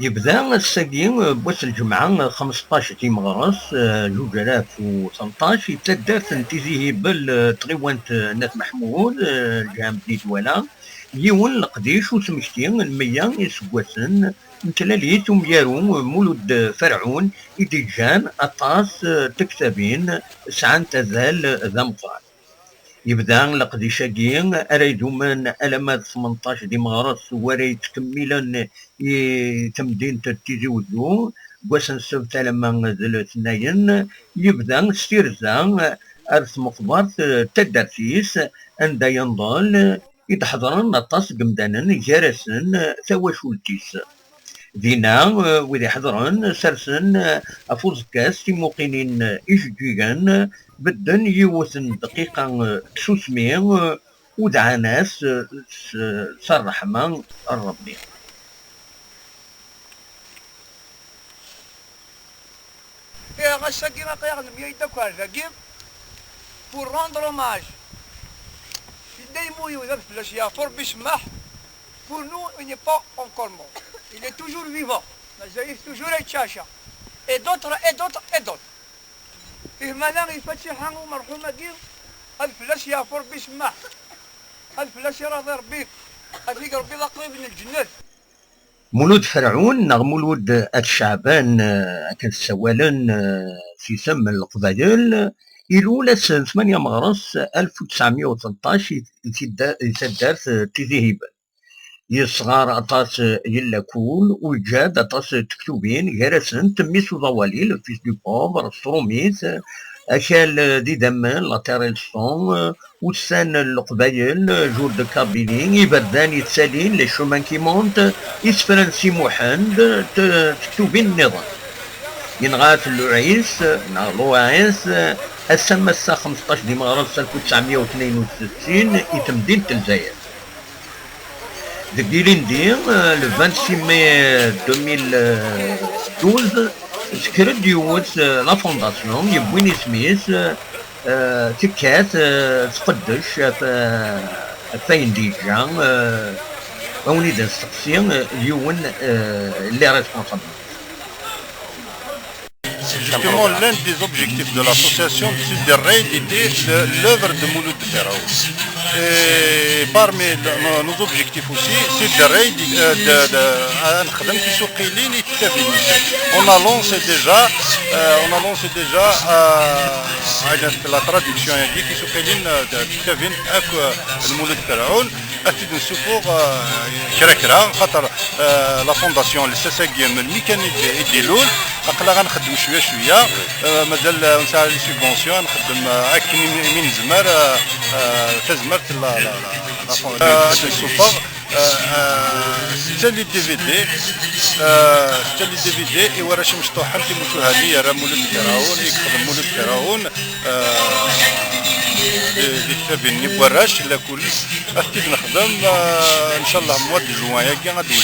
يبدا الساقي بواس الجمعة 15 تيمغرس 2018 يتلدات تيزي هبل تغيوانت ناس محمود الجهة مدينة ولا يون القديش وسمشتي المية يسقوسن نتلاليت وميارو مولود فرعون إديجان أطاس تكتبين سعان تزال ذا مقال يبدا لقديشاكي اريدو من المات 18 دي مغرس وريت تكملا تمدين تيزي ودو قوسن السبت لما ذل ثناين يبدا ستيرزا ارث مخبار تدرسيس عند ينضل يتحضرن نطاس قمدانا جارسن ثواشولتيس دينا وذي حضرن سرسن افوز كاس تيموقينين إجديان بدن يوثن دقيقة تسوسمي ودعا ناس صرحما الربي. يا غشاكي ما قياغ نبيا يدكوار ذاكيب pour rendre hommage. Daymo Youssef le Chiafor Bishmah, pour nous il n'est pas encore mort. Il est toujours vivant. Il est toujours à Tchacha. Et d'autres, et d'autres, et d'autres. Et maintenant il fait Chihango Marhouma Gir, الفلاش يافور بيسمح الفلاش يراضي ربيك هذيك ربي لا قريب من الجنات. مولود فرعون نغ مولود الشعبان كان سوالا في سم القبائل إلولة 8 مغرس 1913 يتدار تيزي هبل يصغر أطاس يلاكول ويجاد أطاس تكتوبين جارسن تميس وضواليل فيس دو بوفر ستروميس أشال دي دمان لاتيريل سون وتسان القبايل جور دو كابيلين يبردان يتسالين لي شومان كي مونت يسفرن سي محمد تكتوبين النظام ينغات اللوعيس لوعيس السما الساعة 15 دي مغرب 1962 يتمدين الجزائر دقيلين دي لو 26 ماي 2012 سكرت ديوت لا فونداسيون يبويني سميث تكات تقدش فاين ديجا اوني نستقسي يون لي ريسبونسابل. Justement, l'un des objectifs de l'association de RAID était l'œuvre de Mouloud Feraoun. Et parmi nos objectifs aussi, c'est de RAID on a lancé déjà la traduction qui سوقيلين المولود فرعون أكيد نشوفوا كرا خاطر لا فونداسيون للساساكية من الميكانيك يديرون أقلا غنخدم شوية مازال نسعى لي سوبونسيون نخدم هاك من زمر تزمرت لا نشوفوا تالي دي في دي إيواراش مشطوحة في مشاهدية راه مولود فرعون يخدم مولود فرعون اللي نبوراش لا كلش اكيد نخدم ان شاء الله مواد جوان ياكي غادي